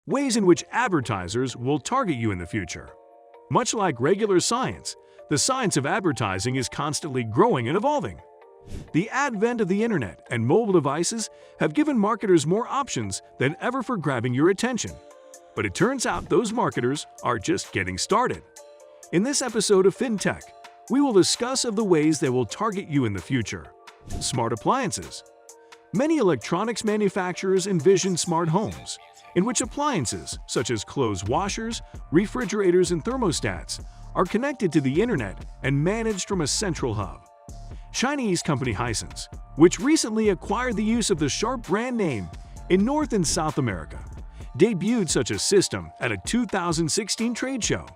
Ways in which advertisers will target you in the future. Much like regular science, the science of advertising is constantly growing and evolving. The advent of the internet and mobile devices have given marketers more options than ever for grabbing your attention. But it turns out those marketers are just getting started. In this episode of FinTech, we will discuss of the ways they will target you in the future. Smart appliances. Many electronics manufacturers envision smart homes, in which appliances such as clothes washers, refrigerators, and thermostats are connected to the internet and managed from a central hub. Chinese company Hisense, which recently acquired the use of the Sharp brand name in North and South America, debuted such a system at a 2016 trade show.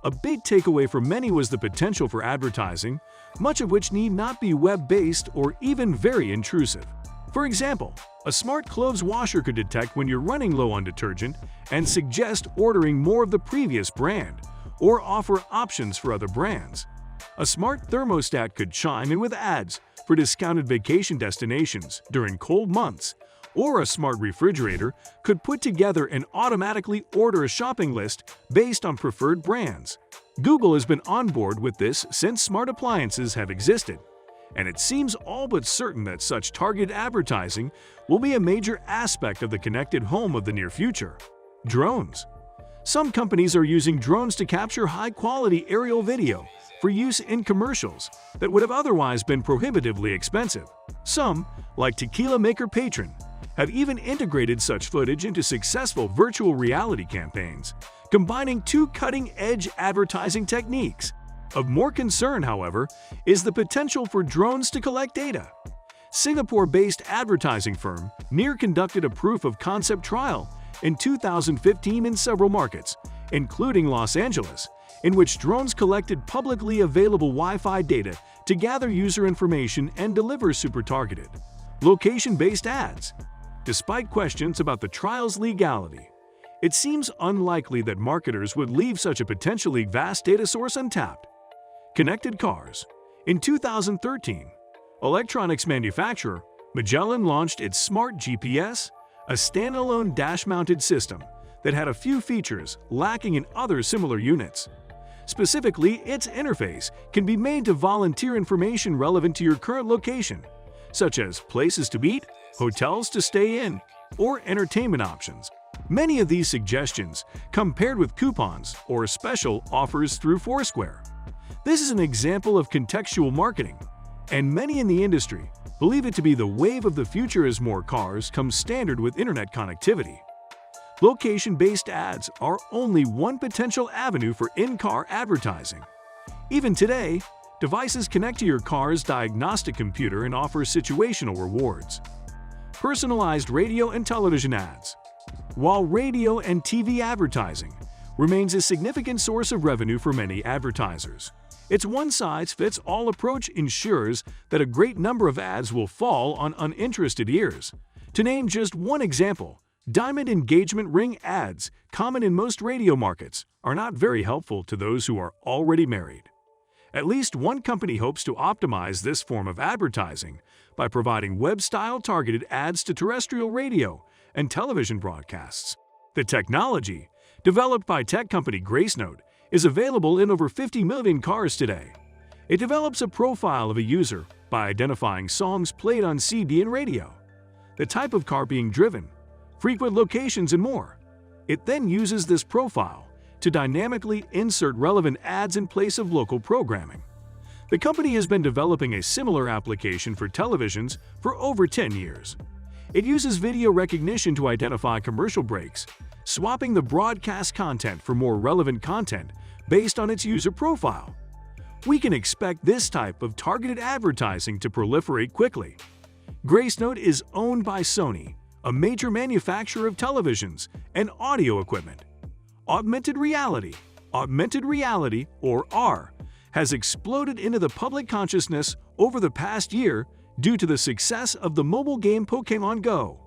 A big takeaway for many was the potential for advertising, much of which need not be web-based or even very intrusive. For example, a smart clothes washer could detect when you're running low on detergent and suggest ordering more of the previous brand, or offer options for other brands. A smart thermostat could chime in with ads for discounted vacation destinations during cold months, or a smart refrigerator could put together and automatically order a shopping list based on preferred brands. Google has been on board with this since smart appliances have existed, and it seems all but certain that such targeted advertising will be a major aspect of the connected home of the near future. Drones. Some companies are using drones to capture high-quality aerial video for use in commercials that would have otherwise been prohibitively expensive. Some, like tequila maker Patron, have even integrated such footage into successful virtual reality campaigns, combining two cutting-edge advertising techniques. Of more concern, however, is the potential for drones to collect data. Singapore-based advertising firm Near conducted a proof-of-concept trial in 2015 in several markets, including Los Angeles, in which drones collected publicly available Wi-Fi data to gather user information and deliver super-targeted, location-based ads. Despite questions about the trial's legality, it seems unlikely that marketers would leave such a potentially vast data source untapped. Connected cars. In 2013, electronics manufacturer Magellan launched its Smart GPS, a standalone dash-mounted system that had a few features lacking in other similar units. Specifically, its interface can be made to volunteer information relevant to your current location, such as places to eat, hotels to stay in, or entertainment options. Many of these suggestions come paired with coupons or special offers through Foursquare. This is an example of contextual marketing, and many in the industry believe it to be the wave of the future as more cars come standard with internet connectivity. Location-based ads are only one potential avenue for in-car advertising. Even today, devices connect to your car's diagnostic computer and offer situational rewards. Personalized radio and television ads. While radio and TV advertising remains a significant source of revenue for many advertisers, its one-size-fits-all approach ensures that a great number of ads will fall on uninterested ears. To name just one example, diamond engagement ring ads, common in most radio markets, are not very helpful to those who are already married. At least one company hopes to optimize this form of advertising by providing web-style targeted ads to terrestrial radio and television broadcasts. The technology, developed by tech company Gracenote, is available in over 50 million cars today. It develops a profile of a user by identifying songs played on CD and radio, the type of car being driven, frequent locations, and more. It then uses this profile to dynamically insert relevant ads in place of local programming. The company has been developing a similar application for televisions for over 10 years. It uses video recognition to identify commercial breaks, swapping the broadcast content for more relevant content based on its user profile. We can expect this type of targeted advertising to proliferate quickly. Gracenote is owned by Sony, a major manufacturer of televisions and audio equipment. Augmented reality, or AR, has exploded into the public consciousness over the past year due to the success of the mobile game Pokémon Go.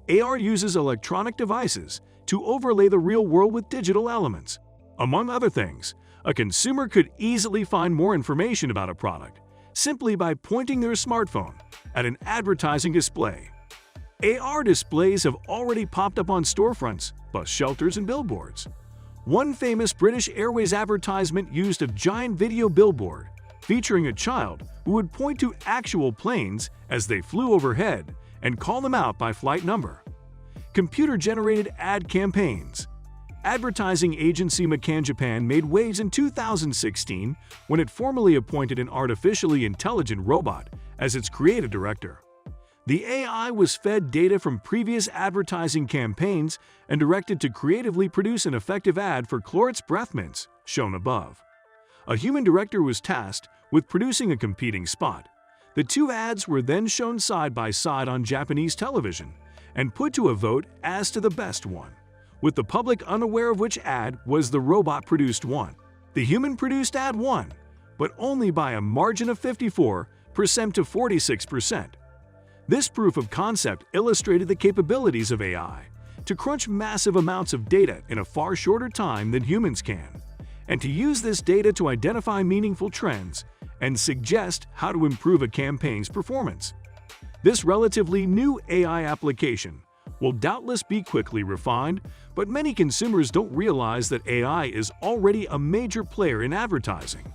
AR uses electronic devices to overlay the real world with digital elements. Among other things, a consumer could easily find more information about a product simply by pointing their smartphone at an advertising display. AR displays have already popped up on storefronts, bus shelters, and billboards. One famous British Airways advertisement used a giant video billboard featuring a child who would point to actual planes as they flew overhead and call them out by flight number. Computer-generated ad campaigns. Advertising agency McCann Japan made waves in 2016 when it formally appointed an artificially intelligent robot as its creative director. The AI was fed data from previous advertising campaigns and directed to creatively produce an effective ad for Clorox breath mints, shown above. A human director was tasked with producing a competing spot. The two ads were then shown side by side on Japanese television and put to a vote as to the best one, with the public unaware of which ad was the robot-produced one. The human-produced ad won, but only by a margin of 54% to 46%. This proof of concept illustrated the capabilities of AI to crunch massive amounts of data in a far shorter time than humans can, and to use this data to identify meaningful trends and suggest how to improve a campaign's performance. This relatively new AI application will doubtless be quickly refined, but many consumers don't realize that AI is already a major player in advertising,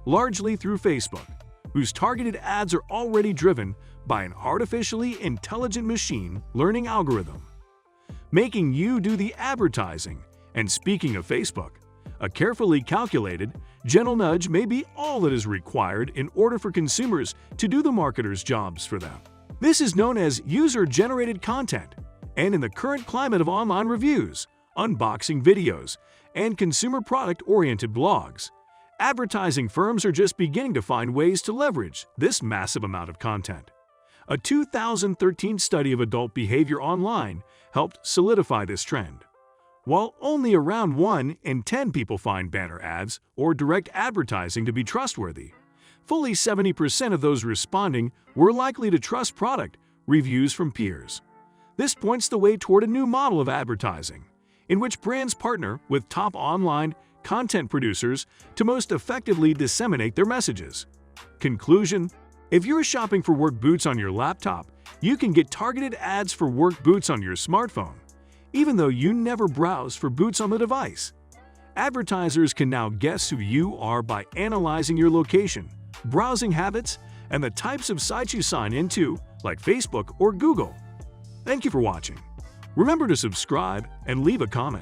largely through Facebook, whose targeted ads are already driven by an artificially intelligent machine learning algorithm, making you do the advertising. And speaking of Facebook, a carefully calculated, gentle nudge may be all that is required in order for consumers to do the marketers' jobs for them. This is known as user-generated content, and in the current climate of online reviews, unboxing videos, and consumer product-oriented blogs, advertising firms are just beginning to find ways to leverage this massive amount of content. A 2013 study of adult behavior online helped solidify this trend. While only around 1 in 10 people find banner ads or direct advertising to be trustworthy, fully 70% of those responding were likely to trust product reviews from peers. This points the way toward a new model of advertising, in which brands partner with top online content producers to most effectively disseminate their messages. Conclusion: if you're shopping for work boots on your laptop, you can get targeted ads for work boots on your smartphone, even though you never browse for boots on the device. Advertisers can now guess who you are by analyzing your location, browsing habits, and the types of sites you sign into, like Facebook or Google. Thank you for watching. Remember to subscribe and leave a comment.